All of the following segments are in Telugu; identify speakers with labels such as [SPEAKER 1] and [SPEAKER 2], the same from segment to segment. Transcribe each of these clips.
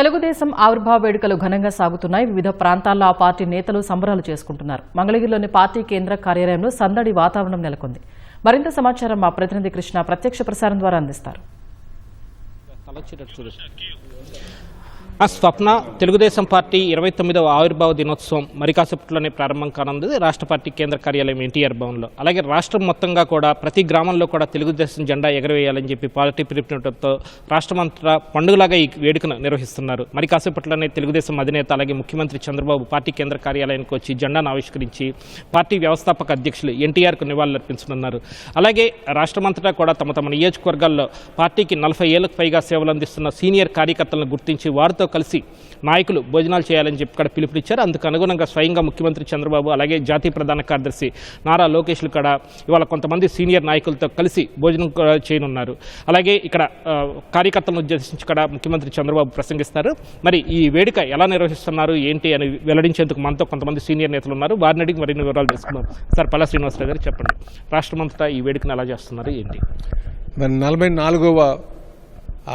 [SPEAKER 1] తెలుగుదేశం ఆవిర్భావ వేడుకలు ఘనంగా సాగుతున్నాయి. వివిధ ప్రాంతాల్లో ఆ పార్టీ నేతలు సంబరాలు చేసుకుంటున్నారు. మంగళగిరిలోని పార్టీ కేంద్ర కార్యాలయంలో సందడి వాతావరణం నెలకొంది. మరింత సమాచారం మా ప్రతినిధి కృష్ణ ప్రత్యక్ష ప్రసారం ద్వారా అందిస్తారు.
[SPEAKER 2] స్వప్న తెలుగుదేశం పార్టీ 29వ ఆవిర్భావ దినోత్సవం మరి కాసేపట్లోనే ప్రారంభం కానుంది రాష్ట్ర పార్టీ కేంద్ర కార్యాలయం ఎన్టీఆర్ భవన్లో. అలాగే రాష్ట్రం మొత్తంగా కూడా ప్రతి గ్రామంలో కూడా తెలుగుదేశం జెండా ఎగరవేయాలని చెప్పి పార్టీ పిలుపునివ్వడంతో రాష్ట్రమంతా పండుగలాగా ఈ వేడుకను నిర్వహిస్తున్నారు. మరి కాసేపట్లోనే తెలుగుదేశం అధినేత అలాగే ముఖ్యమంత్రి చంద్రబాబు పార్టీ కేంద్ర కార్యాలయానికి వచ్చి జెండాను ఆవిష్కరించి పార్టీ వ్యవస్థాపక అధ్యక్షులు ఎన్టీఆర్కు నివాళులర్పించనున్నారు. అలాగే రాష్ట్రమంతటా కూడా తమ తమ నియోజకవర్గాల్లో పార్టీకి 40 ఏళ్లకు పైగా సేవలు అందిస్తున్న సీనియర్ కార్యకర్తలను గుర్తించి వారితో కలిసి నాయకులు భోజనాలు చేయాలని చెప్పి ఇక్కడ పిలుపునిచ్చారు. అందుకు అనుగుణంగా స్వయంగా ముఖ్యమంత్రి చంద్రబాబు అలాగే జాతీయ ప్రధాన కార్యదర్శి నారా లోకేష్లు కూడా ఇవాళ కొంతమంది సీనియర్ నాయకులతో కలిసి భోజనం చేయనున్నారు. అలాగే ఇక్కడ కార్యకర్తలను ఉద్దేశించి కూడా ముఖ్యమంత్రి చంద్రబాబు ప్రసంగిస్తారు. మరి ఈ వేడుక ఎలా నిర్వహిస్తున్నారు ఏంటి అని వెల్లడించేందుకు మనతో కొంతమంది సీనియర్ నేతలు ఉన్నారు. వారిని అడిగి మరిన్ని వివరాలు తెలుసుకున్నాం. సార్ పల్లా శ్రీనివాసరావు గారు చెప్పండి, రాష్ట్రమంతటా ఈ వేడుకను ఎలా చేస్తున్నారు ఏంటి?
[SPEAKER 3] 44వ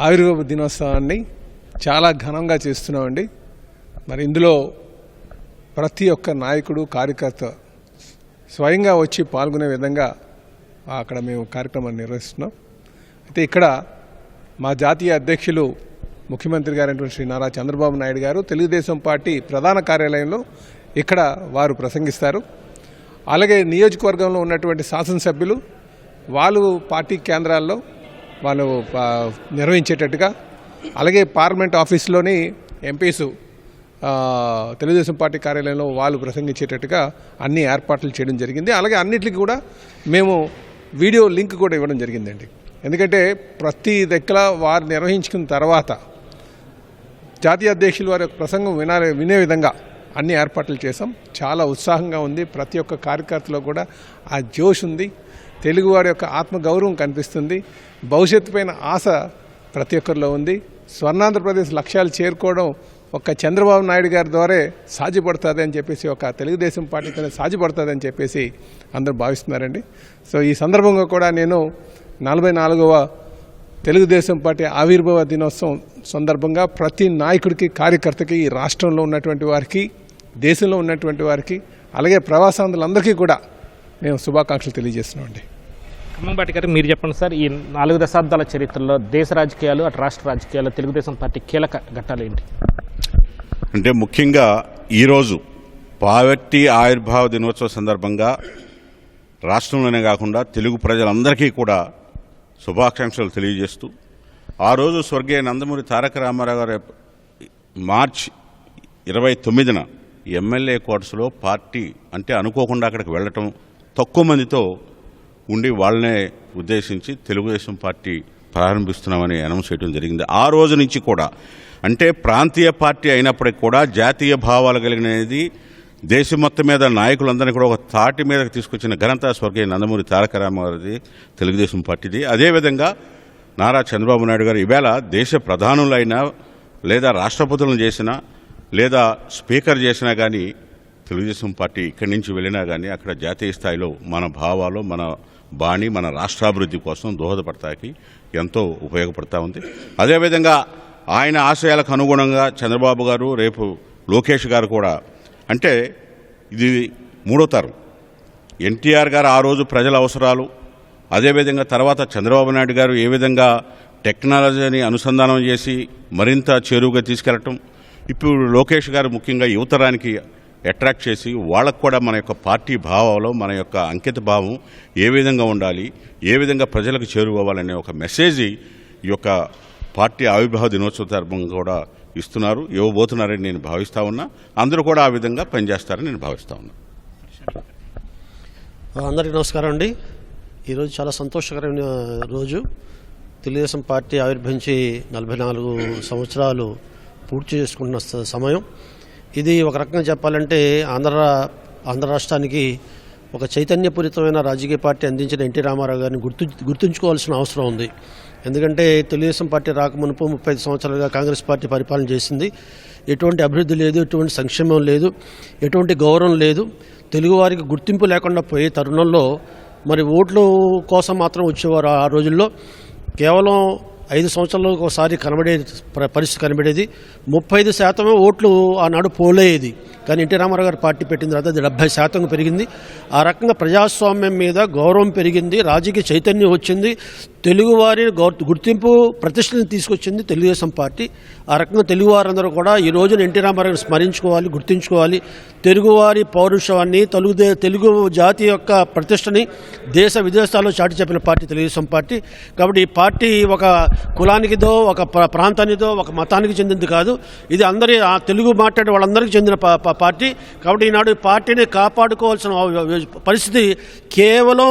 [SPEAKER 3] ఆవిర్భావ దినోత్సవాన్ని చాలా ఘనంగా చేస్తున్నామండి. మరి ఇందులో ప్రతి ఒక్క నాయకుడు కార్యకర్త స్వయంగా వచ్చి పాల్గొనే విధంగా అక్కడ మేము కార్యక్రమాన్ని నిర్వహిస్తున్నాం. అయితే ఇక్కడ మా జాతీయ అధ్యక్షులు ముఖ్యమంత్రి గారైనటువంటి శ్రీ నారా చంద్రబాబు నాయుడు గారు తెలుగుదేశం పార్టీ ప్రధాన కార్యాలయంలో ఇక్కడ వారు ప్రసంగిస్తారు. అలాగే నియోజకవర్గంలో ఉన్నటువంటి శాసనసభ్యులు వాళ్ళు పార్టీ కేంద్రాల్లో వాళ్ళు నిర్వహించేటట్టుగా, అలాగే పార్లమెంట్ ఆఫీస్లోని ఎంపీస్ తెలుగుదేశం పార్టీ కార్యాలయంలో వాళ్ళు ప్రసంగించేటట్టుగా అన్ని ఏర్పాట్లు చేయడం జరిగింది. అలాగే అన్నిటికీ కూడా మేము వీడియో లింక్ కూడా ఇవ్వడం జరిగిందండి. ఎందుకంటే ప్రతి దగ్గర వారు నిర్వహించుకున్న తర్వాత జాతీయ అధ్యక్షులు వారి ప్రసంగం వినే విధంగా అన్ని ఏర్పాట్లు చేసాం. చాలా ఉత్సాహంగా ఉంది. ప్రతి ఒక్క కార్యకర్తలో కూడా ఆ జోష్ ఉంది. తెలుగువారి యొక్క ఆత్మగౌరవం కనిపిస్తుంది. భవిష్యత్తు పైన ఆశ ప్రతి ఒక్కరిలో ఉంది. స్వర్ణాంధ్రప్రదేశ్ లక్ష్యాలు చేరుకోవడం ఒక చంద్రబాబు నాయుడు గారి ద్వారా సాధ్యపడుతుంది అని చెప్పేసి, ఒక తెలుగుదేశం పార్టీతోనే సాధ్యపడుతుంది అని చెప్పేసి అందరూ భావిస్తున్నారండి. సో ఈ సందర్భంగా కూడా నేను 44వ తెలుగుదేశం పార్టీ ఆవిర్భావ దినోత్సవం సందర్భంగా ప్రతి నాయకుడికి, కార్యకర్తకి, ఈ రాష్ట్రంలో ఉన్నటువంటి వారికి, దేశంలో ఉన్నటువంటి వారికి, అలాగే ప్రవాసాంధ్రులందరికీ కూడా మేము శుభాకాంక్షలు తెలియజేస్తున్నామండి.
[SPEAKER 2] ఖమ్మంబాటి గారు మీరు చెప్పండి సార్, ఈ 4 దశాబ్దాల చరిత్రలో దేశ రాజకీయాలు అటు రాష్ట్ర రాజకీయాల్లో తెలుగుదేశం పార్టీ కీలక ఘట్టాలు ఏంటి?
[SPEAKER 4] అంటే ముఖ్యంగా ఈరోజు పార్టీ ఆవిర్భావ దినోత్సవ సందర్భంగా రాష్ట్రంలోనే కాకుండా తెలుగు ప్రజలందరికీ కూడా శుభాకాంక్షలు తెలియజేస్తూ, ఆ రోజు స్వర్గీయ నందమూరి తారక రామారావు గారి మార్చి 29న ఎమ్మెల్యే క్వార్టర్స్లో పార్టీ అంటే అనుకోకుండా అక్కడికి వెళ్ళటం, తక్కువ మందితో ఉండి వాళ్ళనే ఉద్దేశించి తెలుగుదేశం పార్టీ ప్రారంభిస్తున్నామని అనౌన్స్ చేయడం జరిగింది. ఆ రోజు నుంచి కూడా అంటే ప్రాంతీయ పార్టీ అయినప్పటికీ కూడా జాతీయ భావాలు కలిగినది దేశం మొత్తం మీద నాయకులందరినీ కూడా ఒక తాటి మీదకి తీసుకొచ్చిన ఘనత స్వర్గీయ నందమూరి తారక రామారావుది, తెలుగుదేశం పార్టీది. అదేవిధంగా నారా చంద్రబాబు నాయుడు గారు ఈవేళ దేశ ప్రధానులైనా లేదా రాష్ట్రపతులను చేసినా లేదా స్పీకర్ చేసినా కానీ తెలుగుదేశం పార్టీ ఇక్కడి నుంచి వెళ్ళినా కానీ అక్కడ జాతీయ స్థాయిలో మన భావాలు, మన బాణి, మన రాష్ట్రాభివృద్ధి కోసం దోహదపడతానికి ఎంతో ఉపయోగపడతా ఉంది. అదేవిధంగా ఆయన ఆశయాలకు అనుగుణంగా చంద్రబాబు గారు, రేపు లోకేష్ గారు కూడా, అంటే ఇది 3వ తరం. ఎన్టీఆర్ గారు ఆ రోజు ప్రజల అవసరాలు, అదేవిధంగా తర్వాత చంద్రబాబు నాయుడు గారు ఏ విధంగా టెక్నాలజీని అనుసంధానం చేసి మరింత చేరువుగా తీసుకెళ్లటం, ఇప్పుడు లోకేష్ గారు ముఖ్యంగా యువతరానికి అట్రాక్ట్ చేసి వాళ్ళకు కూడా మన యొక్క పార్టీ భావాలు, మన యొక్క అంకిత భావం ఏ విధంగా ఉండాలి, ఏ విధంగా ప్రజలకు చేరుకోవాలనే ఒక మెసేజ్ ఈ యొక్క పార్టీ ఆవిర్భావ దినోత్సవ సందర్భంగా కూడా ఇస్తున్నారు, ఇవ్వబోతున్నారని నేను భావిస్తూ ఉన్నా. అందరూ కూడా ఆ విధంగా పనిచేస్తారని నేను భావిస్తూ ఉన్నా.
[SPEAKER 5] అందరికీ నమస్కారం అండి. ఈరోజు చాలా సంతోషకరమైన రోజు. తెలుగుదేశం పార్టీ ఆవిర్భవించి 44 సంవత్సరాలు పూర్తి చేసుకుంటున్న సమయం ఇది. ఒక రకంగా చెప్పాలంటే ఆంధ్ర రాష్ట్రానికి ఒక చైతన్యపూరితమైన రాజకీయ పార్టీ అందించిన ఎన్టీ రామారావు గారిని గుర్తుంచుకోవాల్సిన అవసరం ఉంది. ఎందుకంటే తెలుగుదేశం పార్టీ రాకమునుపు 35 సంవత్సరాలుగా కాంగ్రెస్ పార్టీ పరిపాలన చేసింది. ఎటువంటి అభివృద్ధి లేదు, ఎటువంటి సంక్షేమం లేదు, ఎటువంటి గౌరవం లేదు. తెలుగువారికి గుర్తింపు లేకుండా పోయే తరుణంలో మరి ఓట్ల కోసం మాత్రం వచ్చేవారు. ఆ రోజుల్లో కేవలం 5 సంవత్సరాలకు ఒకసారి కనబడే పరిస్థితి కనబడేది. 35% ఓట్లు ఆనాడు పోలేది. కానీ ఎన్టీ రామారావు గారు పార్టీ పెట్టిన తర్వాత అది 70% పెరిగింది. ఆ రకంగా ప్రజాస్వామ్యం మీద గౌరవం పెరిగింది, రాజకీయ చైతన్యం వచ్చింది, తెలుగువారి గుర్తింపు ప్రతిష్టని తీసుకొచ్చింది తెలుగుదేశం పార్టీ. ఆ రకంగా తెలుగువారందరూ కూడా ఈ రోజున ఎన్టీ రామారావు స్మరించుకోవాలి, గుర్తించుకోవాలి. తెలుగువారి పౌరుషాన్ని, తెలుగు జాతి యొక్క ప్రతిష్టని దేశ విదేశాల్లో చాటి చెప్పిన పార్టీ తెలుగుదేశం పార్టీ. కాబట్టి ఈ పార్టీ ఒక కులానికిదో, ఒక ప్రాంతానిదో, ఒక మతానికి చెందింది కాదు. ఇది అందరి తెలుగు మాట్లాడే వాళ్ళందరికీ చెందిన పార్టీ. కాబట్టి ఈనాడు ఈ పార్టీని కాపాడుకోవాల్సిన పరిస్థితి కేవలం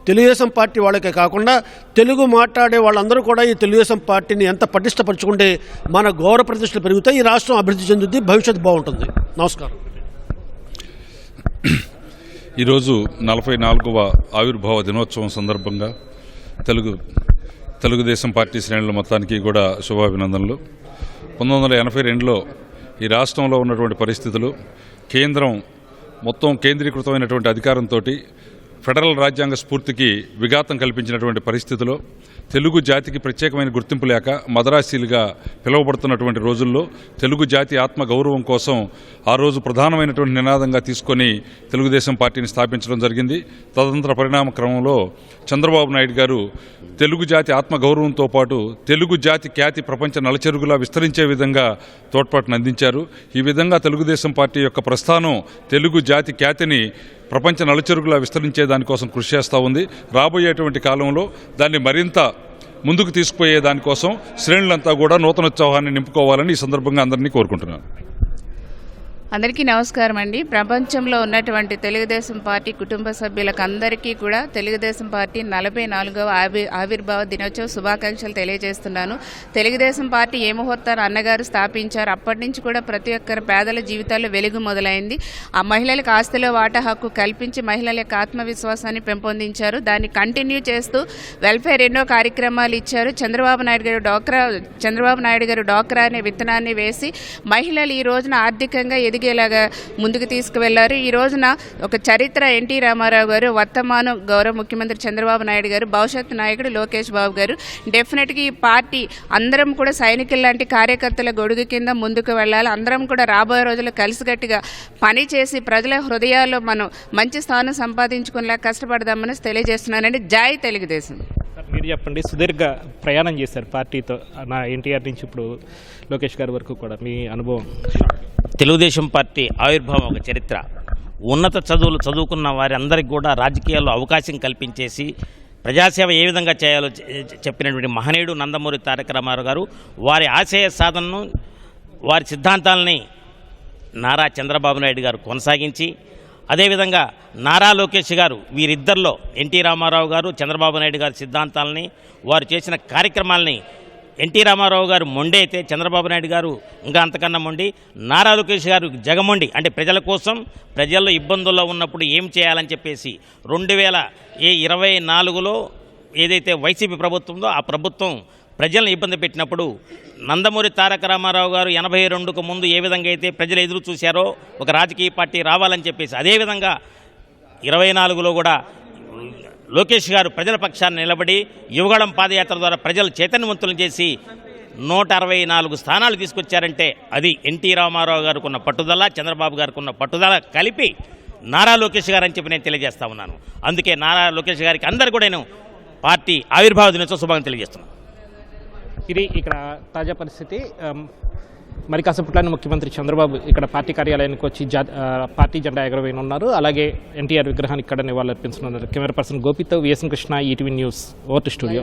[SPEAKER 5] తెలుగుదేశం పార్టీ వాళ్ళకే కాకుండా తెలుగు మాట్లాడే వాళ్ళందరూ కూడా ఈ తెలుగుదేశం పార్టీని ఎంత పటిష్టపరుచుకుంటే మన గౌరవ ప్రతిష్టలు పెరుగుతాయి, ఈ రాష్ట్రం అభివృద్ధి చెందుద్ది, భవిష్యత్తు బాగుంటుంది. నమస్కారం.
[SPEAKER 6] ఈరోజు 44వ ఆవిర్భావ దినోత్సవం సందర్భంగా తెలుగుదేశం పార్టీ శ్రేణుల మొత్తానికి కూడా శుభాభినందనలు. 1982లో ఈ రాష్ట్రంలో ఉన్నటువంటి పరిస్థితులు, కేంద్రం మొత్తం కేంద్రీకృతమైనటువంటి అధికారంతో ఫెడరల్ రాజ్యాంగ స్ఫూర్తికి విఘాతం కల్పించినటువంటి పరిస్థితిలో తెలుగు జాతికి ప్రత్యేకమైన గుర్తింపు లేక మదరాసీలుగా పిలువబడుతున్నటువంటి రోజుల్లో తెలుగు జాతి ఆత్మ గౌరవం కోసం ఆ రోజు ప్రధానమైనటువంటి నినాదంగా తీసుకొని తెలుగుదేశం పార్టీని స్థాపించడం జరిగింది. తదనంతర పరిణామ క్రమంలో చంద్రబాబు నాయుడు గారు తెలుగు జాతి ఆత్మ గౌరవంతో పాటు తెలుగు జాతి ఖ్యాతి ప్రపంచ నలచెరుగులా విస్తరించే విధంగా తోడ్పాటును అందించారు. ఈ విధంగా తెలుగుదేశం పార్టీ యొక్క ప్రస్థానం తెలుగు జాతి ఖ్యాతిని ప్రపంచ నలుచెరుగులా విస్తరించే దానికోసం కృషి చేస్తూ ఉంది. రాబోయేటువంటి కాలంలో దాన్ని మరింత ముందుకు తీసుకుపోయే దానికోసం శ్రేణులంతా కూడా నూతనోత్సాహాన్ని నింపుకోవాలని ఈ సందర్భంగా అందరినీ కోరుకుంటున్నాను.
[SPEAKER 7] అందరికీ నమస్కారం అండి. ప్రపంచంలో ఉన్నటువంటి తెలుగుదేశం పార్టీ కుటుంబ సభ్యులకు అందరికీ కూడా తెలుగుదేశం పార్టీ 44వ ఆవిర్భావ దినోత్సవ శుభాకాంక్షలు తెలియజేస్తున్నాను. తెలుగుదేశం పార్టీ ఏ ముహూర్తాన్ని అన్నగారు స్థాపించారు, అప్పటి నుంచి కూడా ప్రతి ఒక్కరి పేదల జీవితాల్లో వెలుగు మొదలైంది. ఆ మహిళలకు ఆస్తిలో వాటా హక్కు కల్పించి మహిళల యొక్క ఆత్మవిశ్వాసాన్ని పెంపొందించారు. దాన్ని కంటిన్యూ చేస్తూ వెల్ఫేర్ ఎన్నో కార్యక్రమాలు ఇచ్చారు. చంద్రబాబు నాయుడు గారు డాక్రా అనే విత్తనాన్ని వేసి మహిళలు ఈ రోజున ఆర్థికంగా ఎదిగేలాగా ముందుకు తీసుకువెళ్లారు. ఈ రోజున ఒక చరిత్ర ఎన్టీ రామారావు గారు, వర్తమానం గౌరవ ముఖ్యమంత్రి చంద్రబాబు నాయుడు గారు, భవిష్యత్తు నాయకుడు లోకేష్ బాబు గారు. డెఫినెట్గా ఈ పార్టీ అందరం కూడా సైనికుల లాంటి కార్యకర్తల గొడుగు కింద ముందుకు వెళ్ళాలి. అందరం కూడా రాబోయే రోజుల్లో కలిసికట్టుగా పనిచేసి ప్రజల హృదయాల్లో మనం మంచి స్థానం సంపాదించుకునేలా కష్టపడదామని తెలియజేస్తున్నానండి. జై తెలుగుదేశం.
[SPEAKER 2] మీరు చెప్పండి, సుదీర్ఘ ప్రయాణం చేశారు పార్టీతో, నా ఎన్టీఆర్ నుంచి ఇప్పుడు లోకేష్ గారి వరకు కూడా మీ అనుభవం.
[SPEAKER 8] తెలుగుదేశం పార్టీ ఆవిర్భావం ఒక చరిత్ర. ఉన్నత చదువులు చదువుకున్న వారి అందరికీ కూడా రాజకీయాల్లో అవకాశం కల్పించేసి ప్రజాసేవ ఏ విధంగా చేయాలో చెప్పినటువంటి మహనీయుడు నందమూరి తారక రామారావు గారు వారి ఆశయ సాధనను, వారి సిద్ధాంతాలని నారా చంద్రబాబు నాయుడు గారు కొనసాగించి, అదేవిధంగా నారా లోకేష్ గారు, వీరిద్దరిలో ఎన్టీ రామారావు గారు, చంద్రబాబు నాయుడు గారి సిద్ధాంతాలని, వారు చేసిన కార్యక్రమాలని ఎన్టీ రామారావు గారు మొండి అయితే చంద్రబాబు నాయుడు గారు ఇంకా అంతకన్నా మొండి, నారా లోకేష్ గారు జగమొండి. అంటే ప్రజల కోసం, ప్రజల్లో ఇబ్బందుల్లో ఉన్నప్పుడు ఏం చేయాలని చెప్పేసి 2024లో ఏదైతే వైసీపీ ప్రభుత్వంలో ఆ ప్రభుత్వం ప్రజలను ఇబ్బంది పెట్టినప్పుడు నందమూరి తారక రామారావు గారు 82కు ముందు ఏ విధంగా అయితే ప్రజలు ఎదురు చూశారో ఒక రాజకీయ పార్టీ రావాలని చెప్పేసి, అదేవిధంగా 24లో కూడా లోకేష్ గారు ప్రజల పక్షాన్ని నిలబడి యువగళం పాదయాత్ర ద్వారా ప్రజలు చైతన్యవంతులను చేసి 164 స్థానాలు తీసుకొచ్చారంటే అది ఎన్టీ రామారావు గారికి ఉన్న పట్టుదల, చంద్రబాబు గారికి ఉన్న పట్టుదల కలిపి నారా లోకేష్ గారు అని చెప్పి నేను తెలియజేస్తా ఉన్నాను. అందుకే నారా లోకేష్ గారికి అందరు కూడా నేను పార్టీ ఆవిర్భావ దినోత్సవ శుభాకాంక్షలు తెలియజేస్తున్నాను.
[SPEAKER 2] ఇది ఇక్కడ తాజా పరిస్థితి. మరి కాసేపట్లోనే ముఖ్యమంత్రి చంద్రబాబు ఇక్కడ పార్టీ కార్యాలయానికి వచ్చి పార్టీ జెండా ఎగరవేయనున్నారు. అలాగే ఎన్టీఆర్ విగ్రహానికి ఇక్కడ నివాళులర్పించనున్నారు. కెమెరా పర్సన్ గోపితో VSN Krishna, ETV news, over to studio.